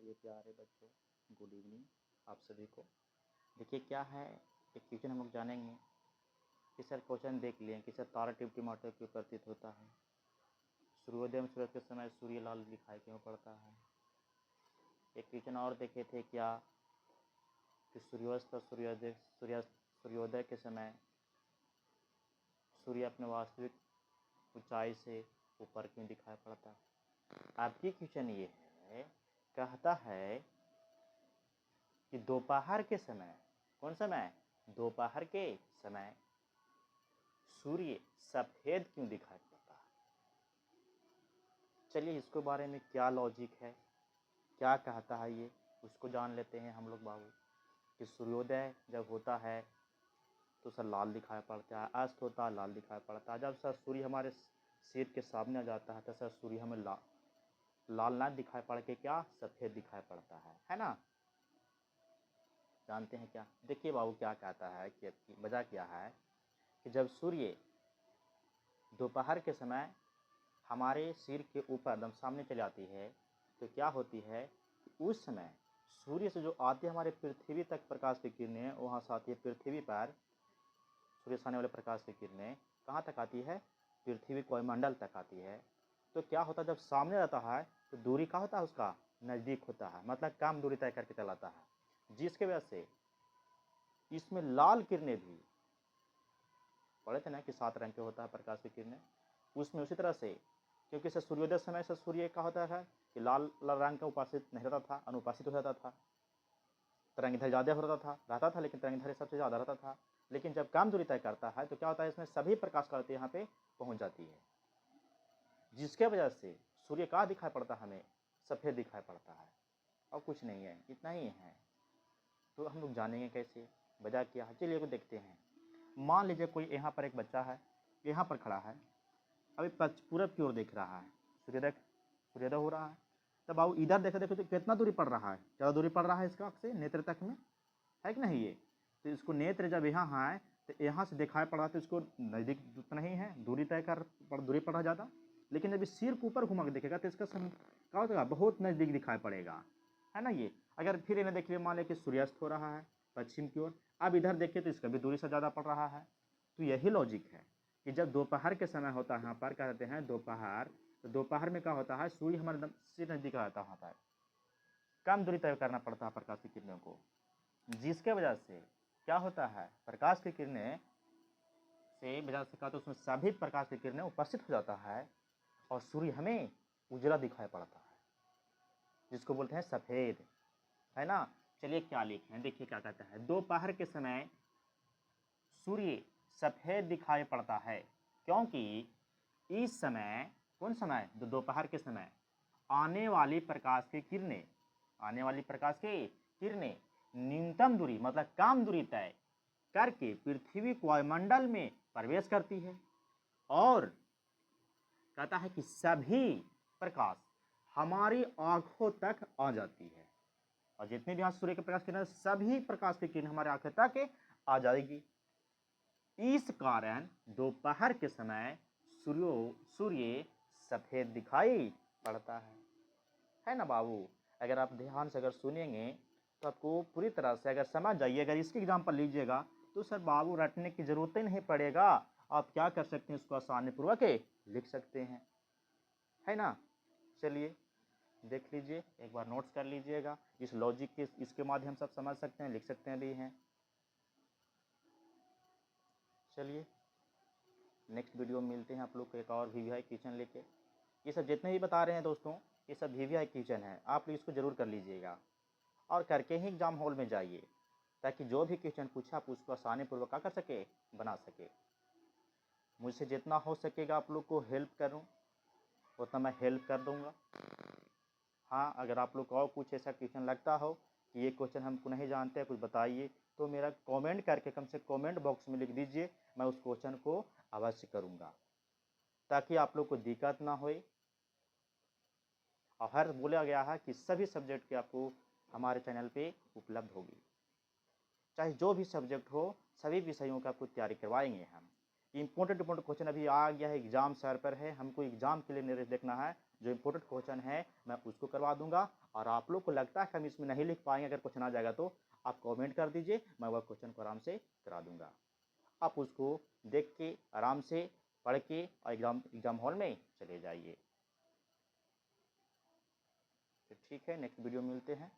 मेरे प्यारे बच्चों, गुड इवनिंग आप सभी को। देखिए क्या है, एक क्वेश्चन हम लोग जानेंगे कि सर क्वेश्चन देख लिए कि सर तारा टिमटिमाते क्यों प्रतीत होता है, सूर्योदय में सूरज के समय सूर्य लाल दिखाई क्यों पड़ता है। एक क्वेश्चन और देखे थे क्या कि सूर्यास्त और सूर्योदय के समय सूर्य अपने वास्तविक ऊंचाई से ऊपर क्यों दिखाई पड़ता है। आपकी क्वेश्चन ये है, कहता है कि दोपहर के समय, कौन समय, दोपहर के समय सूर्य सफेद क्यों दिखाई पड़ता है। चलिए इसके बारे में क्या लॉजिक है, क्या कहता है ये, उसको जान लेते हैं हम लोग बाबू। कि सूर्योदय जब होता है तो सर लाल दिखाई पड़ता है, अस्त होता है लाल दिखाई पड़ता है। जब सर सूर्य हमारे सिर के सामने आ जाता है तो सर सूर्य हमें लाल ना दिखाई पड़ के क्या सफ़ेद दिखाई पड़ता है ना। जानते हैं क्या, देखिए बाबू क्या कहता है कि वजह क्या है कि जब सूर्य दोपहर के समय हमारे सिर के ऊपर एकदम सामने चली आती है तो क्या होती है कि उस समय सूर्य से जो आती है हमारे पृथ्वी तक प्रकाश की किरणें, वहाँ से आती है पृथ्वी पर सूर्य से आने वाले प्रकाश की किरणें कहाँ तक आती है, पृथ्वी वायुमंडल तक आती है। तो क्या होता है जब सामने रहता है तो दूरी का होता है उसका नज़दीक होता है, मतलब कम दूरी तय करके चलाता है, जिसके वजह से इसमें लाल किरणें भी पढ़े थे ना कि 7 रंग के होता है प्रकाश की किरणें, उसमें उसी तरह से क्योंकि से सूर्योदय समय से सूर्य का होता है कि लाल रंग का उपासित नहीं रहता था, अनुपासित हो जाता था, तरंग इधर ज़्यादा हो रहता था लेकिन तरंग इधर सबसे ज़्यादा रहता था। लेकिन जब कम दूरी तय करता है तो क्या होता है, इसमें सभी प्रकाश करते यहाँ पे पहुँच जाती है, जिसके वजह से सूर्य का दिखाई पड़ता हमें सफ़ेद दिखाई पड़ता है, और कुछ नहीं है, इतना ही है। तो हम लोग जानेंगे कैसे, वजह क्या है, चलिए को देखते हैं। मान लीजिए कोई यहाँ पर एक बच्चा है, यहाँ पर खड़ा है, अभी पूरब की ओर देख रहा है, सूर्योदय हो रहा है, तब बाबू इधर देखो देखो तो कितना दूरी पड़ रहा है, ज़्यादा दूरी पड़ रहा है इसका से नेत्र तक में, है कि नहीं ये। तो इसको नेत्र जब यहाँ है तो यहाँ से दिखाई पड़ रहा तो इसको नज़दीक उतना ही है, दूरी तय कर दूरी पड़ रहा ज़्यादा। लेकिन जब सिर के ऊपर घुमा के देखेगा तो इसका क्या होगा, बहुत नज़दीक दिखाई पड़ेगा, है ना ये। अगर फिर इन्हें देखिए, मान लें कि सूर्यास्त हो रहा है पश्चिम की ओर, अब इधर देखिए तो इसका भी दूरी से ज़्यादा पड़ रहा है। तो यही लॉजिक है कि जब दोपहर के समय होता है, यहाँ पर क्या कहते हैं दोपहर, तो दोपहर में क्या होता है सूर्य हमारे एकदम से नज़दीक आता है, वहाँ पर कम दूरी तय करना पड़ता है प्रकाश की किरणों को, जिसके वजह से क्या होता है प्रकाश की किरणें से वजह से क्या, तो उसमें सभी प्रकाश की किरणें उपस्थित हो जाता है और सूर्य हमें उजला दिखाई पड़ता है, जिसको बोलते हैं सफ़ेद, है ना। चलिए क्या लिखे हैं, देखिए क्या कहता है, दोपहर के समय सूर्य सफ़ेद दिखाई पड़ता है क्योंकि इस समय, कौन समय, दोपहर के समय आने वाली प्रकाश की किरणें, आने वाली प्रकाश की किरणें न्यूनतम दूरी मतलब कम दूरी तय करके पृथ्वी को वायुमंडल में प्रवेश करती है, और कहता है कि सभी प्रकाश हमारी आंखों तक आ जाती है, और जितने भी यहाँ सूर्य के प्रकाश किरण सभी प्रकाश की किरण हमारे आंखों तक आ जाएगी। इस कारण दोपहर के समय सूर्य सफ़ेद दिखाई पड़ता है ना बाबू। अगर आप ध्यान से अगर सुनेंगे तो आपको पूरी तरह से अगर समझ जाइए, अगर इसकी एग्जाम्पल लीजिएगा तो सर बाबू रटने की ज़रूरत ही नहीं पड़ेगा, आप क्या कर सकते हैं उसको आसानी पूर्वक लिख सकते हैं, है ना। चलिए देख लीजिए, एक बार नोट्स कर लीजिएगा, इस लॉजिक के इसके माध्यम से आप समझ सकते हैं, लिख सकते हैं भी हैं। चलिए नेक्स्ट वीडियो में मिलते हैं आप लोग को एक और वीवीआई क्वेश्चन लेके। ये सब जितने भी बता रहे हैं दोस्तों ये सब वीवीआई क्वेश्चन है, आप लोग इसको ज़रूर कर लीजिएगा और करके ही एग्जाम हॉल में जाइए, ताकि जो भी क्वेश्चन पूछा आप उसको आसानी पूर्वक क्या कर सके, बना सके। मुझसे जितना हो सकेगा आप लोग को हेल्प करूं उतना मैं हेल्प कर दूंगा। हाँ, अगर आप लोग को और कुछ ऐसा क्वेश्चन लगता हो कि ये क्वेश्चन हमको नहीं जानते हैं, कुछ बताइए, तो मेरा कमेंट करके कम से कमेंट बॉक्स में लिख दीजिए, मैं उस क्वेश्चन को अवश्य करूँगा, ताकि आप लोग को दिक्कत ना होए। और हर बोला गया है कि सभी सब्जेक्ट की आपको हमारे चैनल पे उपलब्ध होगी, चाहे जो भी सब्जेक्ट हो, सभी विषयों का आपको तैयारी करवाएंगे हम। इम्पोर्टेंट क्वेश्चन अभी आ गया है, एग्जाम सर पर है, हमको एग्जाम के लिए निर्देश देखना है, जो इम्पोर्टेंट क्वेश्चन है मैं उसको करवा दूंगा और आप लोग को लगता है कि हम इसमें नहीं लिख पाएंगे, अगर क्वेश्चन आ जाएगा तो आप कमेंट कर दीजिए, मैं वह क्वेश्चन को आराम से करा दूंगा। आप उसको देख के आराम से पढ़ के और एग्ज़ाम हॉल में चले जाइए। तो ठीक है, नेक्स्ट वीडियो में मिलते हैं।